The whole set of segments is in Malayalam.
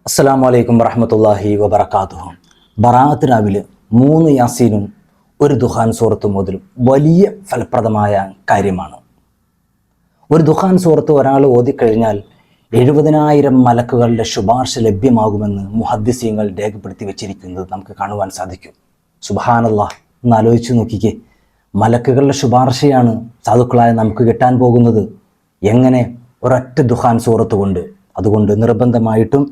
അസ്സലാമു അലൈക്കും വറഹ്മത്തുള്ളാഹി വബറകാതുഹു. ബറാഅത്ത് രാവിലെ 3 യാസീനും ഒരു ദുഹാൻ സൂറത്തും ഓതലും വലിയ ഫലപ്രദമായ കാര്യമാണ്. ഒരു ദുഹാൻ സൂറത്ത് ഒരാൾ ഓതിക്കഴിഞ്ഞാൽ 70,000 മലക്കുകളുടെ ശുപാർശ ലഭ്യമാകുമെന്ന് മുഹദ്ദിസീങ്ങൾ രേഖപ്പെടുത്തി വെച്ചിരിക്കുന്നത് നമുക്ക് കാണുവാൻ സാധിക്കും. സുബ്ഹാനല്ലാഹ്, ഒന്ന് ആലോചിച്ച് നോക്കിക്കേ. മലക്കുകളുടെ ശുപാർശയാണ് സാധുക്കളായ നമുക്ക് കിട്ടാൻ പോകുന്നത്. എങ്ങനെ? ഒരൊറ്റ ദുഹാൻ സൂറത്ത് കൊണ്ട്. അതുകൊണ്ട് നിർബന്ധമായിട്ടും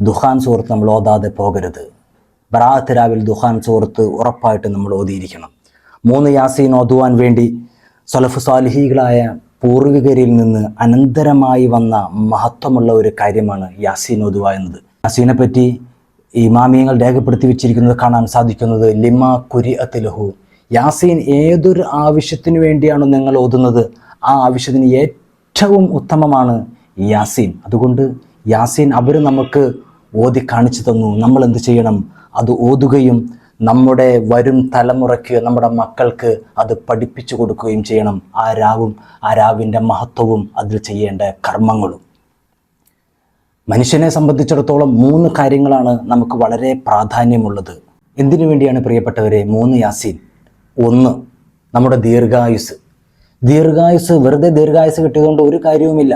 ദുഹാൻ സൂറത്ത് നമ്മൾ ഓതാതെ പോകരുത്. ബറാഅത്ത് രാവിലെ ദുഹാൻ സൂറത്ത് ഉറപ്പായിട്ട് നമ്മൾ ഓതിയിരിക്കണം. 3 യാസീൻ ഓതുവാൻ വേണ്ടി സലഫ് സാലിഹീകളായ പൂർവികരിൽ നിന്ന് അനന്തരമായി വന്ന മഹത്വമുള്ള ഒരു കാര്യമാണ് യാസീൻ ഓതുക എന്നത്. യാസീനെ പറ്റി ഇമാമിയങ്ങൾ രേഖപ്പെടുത്തി വെച്ചിരിക്കുന്നത് കാണാൻ സാധിക്കുന്നത് ലിമാ കുരിഅത്ത് ലഹു. യാസീൻ ഏതൊരു ആവശ്യത്തിന് വേണ്ടിയാണോ നിങ്ങൾ ഓതുന്നത്, ആ ആവശ്യത്തിന് ഏറ്റവും ഉത്തമമാണ് യാസീൻ. അതുകൊണ്ട് യാസീൻ അവർ നമുക്ക് ഓതി കാണിച്ചു തന്നു. നമ്മൾ എന്ത് ചെയ്യണം? അത് ഓതുകയും നമ്മുടെ വരും തലമുറയ്ക്ക്, നമ്മുടെ മക്കൾക്ക് അത് പഠിപ്പിച്ചു കൊടുക്കുകയും ചെയ്യണം. ആ രാവിൻ്റെ മഹത്വവും അതിൽ ചെയ്യേണ്ട കർമ്മങ്ങളും. മനുഷ്യനെ സംബന്ധിച്ചിടത്തോളം 3 കാര്യങ്ങളാണ് നമുക്ക് വളരെ പ്രാധാന്യമുള്ളത്. എന്തിനു വേണ്ടിയാണ് പ്രിയപ്പെട്ടവരെ 3 യാസീൻ? 1, നമ്മുടെ ദീർഘായുസ്. ദീർഘായുസ്, വെറുതെ ദീർഘായുസ് കിട്ടിയതുകൊണ്ട് ഒരു കാര്യവുമില്ല.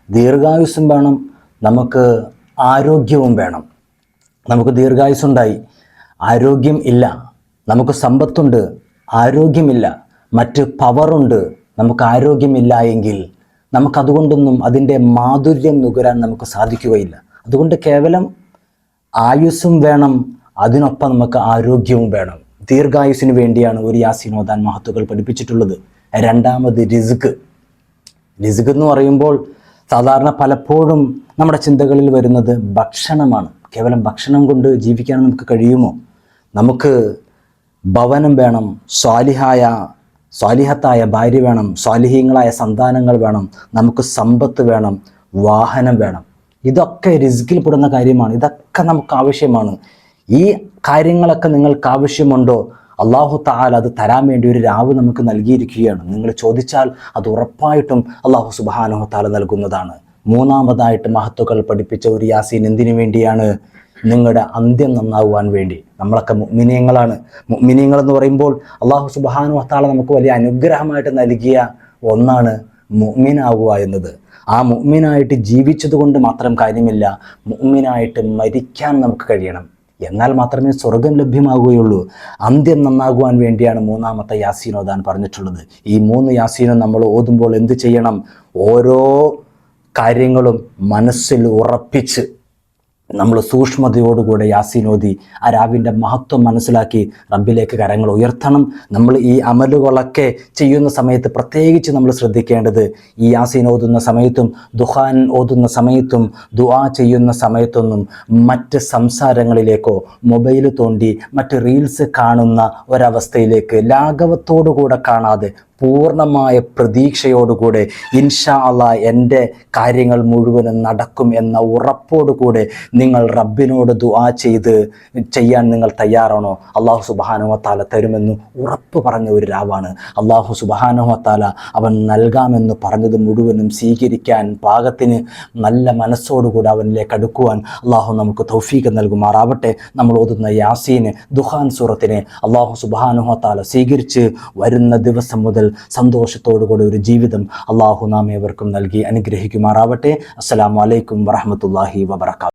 ദീർഘായുസ്സും വേണം, നമുക്ക് ആരോഗ്യവും വേണം. നമുക്ക് ദീർഘായുസ്സുണ്ടായി, ആരോഗ്യം ഇല്ല. നമുക്ക് സമ്പത്തുണ്ട്, ആരോഗ്യമില്ല. മറ്റ് പവറുണ്ട്, നമുക്ക് ആരോഗ്യമില്ല എങ്കിൽ നമുക്കതുകൊണ്ടൊന്നും അതിൻ്റെ മാധുര്യം നുകരാൻ നമുക്ക് സാധിക്കുകയില്ല. അതുകൊണ്ട് കേവലം ആയുസ്സും വേണം, അതിനൊപ്പം നമുക്ക് ആരോഗ്യവും വേണം. ദീർഘായുസ്സിന് വേണ്ടിയാണ് ഒരു യാസീൻ ഓതാൻ മഹത്തുക്കൾ പഠിപ്പിച്ചിട്ടുള്ളത്. 2, റിസ്ക്. റിസ്ക് എന്ന് പറയുമ്പോൾ സാധാരണ പലപ്പോഴും നമ്മുടെ ചിന്തകളിൽ വരുന്നത് ഭക്ഷണമാണ്. കേവലം ഭക്ഷണം കൊണ്ട് ജീവിക്കാൻ നമുക്ക് കഴിയുമോ? നമുക്ക് ഭവനം വേണം, സ്വാലിഹത്തായ ഭാര്യ വേണം, സ്വാലിഹീങ്ങളായ സന്താനങ്ങൾ വേണം, നമുക്ക് സമ്പത്ത് വേണം, വാഹനം വേണം. ഇതൊക്കെ റിസ്കിൽ പെടുന്ന കാര്യമാണ്. ഇതൊക്കെ നമുക്ക് ആവശ്യമാണ്. ഈ കാര്യങ്ങളൊക്കെ നിങ്ങൾക്ക് ആവശ്യമുണ്ടോ? അല്ലാഹു തആല അത് തരാൻ വേണ്ടി ഒരു രാവ് നമുക്ക് നൽകിയിരിക്കുകയാണ്. നിങ്ങൾ ചോദിച്ചാൽ അത് ഉറപ്പായിട്ടും അല്ലാഹു സുബ്ഹാനഹു തആല നൽകുന്നതാണ്. 3-മതായിട്ട് മഹത്തുക്കൾ പഠിപ്പിച്ച ഒരു യാസീൻ എന്തിനു വേണ്ടിയാണ്? നിങ്ങളുടെ അന്ത്യം നന്നാകുവാൻ വേണ്ടി. നമ്മളൊക്കെ മുഅ്മിനീങ്ങളാണ്. മുഅ്മിനീങ്ങൾ എന്ന് പറയുമ്പോൾ അല്ലാഹു സുബ്ഹാനഹു തആല നമുക്ക് വലിയ അനുഗ്രഹമായിട്ട് നൽകിയ ഒന്നാണ് മുഅ്മിനാവുക എന്നത്. ആ മുഅ്മിനായിട്ട് ജീവിച്ചത് കൊണ്ട് മാത്രം കാര്യമില്ല, മുഅ്മിനായിട്ട് മരിക്കാൻ നമുക്ക് കഴിയണം. എന്നാൽ മാത്രമേ സ്വർഗം ലഭ്യമാകുകയുള്ളൂ. അന്ത്യം നന്നാകുവാൻ വേണ്ടിയാണ് 3-മത്തെ യാസീൻ ഓതാൻ പറഞ്ഞിട്ടുള്ളത്. ഈ 3 യാസീനും നമ്മൾ ഓതുമ്പോൾ എന്ത് ചെയ്യണം? ഓരോ കാര്യങ്ങളും മനസ്സിൽ ഉറപ്പിച്ച് നമ്മൾ സൂക്ഷ്മതയോടുകൂടെ യാസീൻ ഓതി ആ രാവിൻ്റെ മഹത്വം മനസ്സിലാക്കി റബ്ബിലേക്ക് കരങ്ങൾ ഉയർത്തണം. നമ്മൾ ഈ അമലുകളൊക്കെ ചെയ്യുന്ന സമയത്ത് പ്രത്യേകിച്ച് നമ്മൾ ശ്രദ്ധിക്കേണ്ടത്, ഈ യാസീൻ ഓതുന്ന സമയത്തും ദുഹാൻ ഓതുന്ന സമയത്തും ദുആ ചെയ്യുന്ന സമയത്തൊന്നും മറ്റ് സംസാരങ്ങളിലേക്കോ മൊബൈൽ തോണ്ടി മറ്റ് റീൽസ് കാണുന്ന ഒരവസ്ഥയിലേക്ക് ലാഘവത്തോടുകൂടെ കാണാതെ പൂർണ്ണമായ പ്രതീക്ഷയോടുകൂടെ ഇൻഷാ അല്ലാഹ് എൻ്റെ കാര്യങ്ങൾ മുഴുവനും നടക്കും എന്ന ഉറപ്പോടുകൂടെ നിങ്ങൾ റബ്ബിനോട് ദുആ ചെയ്യാൻ നിങ്ങൾ തയ്യാറാണോ? അല്ലാഹു സുബ്ഹാനഹു വ തആല തരുമെന്ന് ഉറപ്പ് പറഞ്ഞ ഒരു രാവാണ്. അല്ലാഹു സുബ്ഹാനഹു വ തആല അവൻ നൽകാമെന്ന് പറഞ്ഞത് മുഴുവനും സ്വീകരിക്കാൻ പാകത്തിന് നല്ല മനസ്സോടുകൂടി അവനിലേക്ക് അടുക്കുവാൻ അല്ലാഹു നമുക്ക് തൗഫീഖ് നൽകുമാറാവട്ടെ. നമ്മൾ ഓതുന്ന യാസീന് ദുഹാൻ സൂറത്തിനെ അല്ലാഹു സുബ്ഹാനഹു വ തആല സ്വീകരിച്ച് വരുന്ന ദിവസം മുതൽ സന്തോഷത്തോടുകൂടി ഒരു ജീവിതം അല്ലാഹു നാം ഏവർക്കും നൽകി അനുഗ്രഹിക്കുമാറാവട്ടെ. അസ്സലാമു അലൈക്കും വറഹ്മത്തുള്ളാഹി വബറകാതുഹു.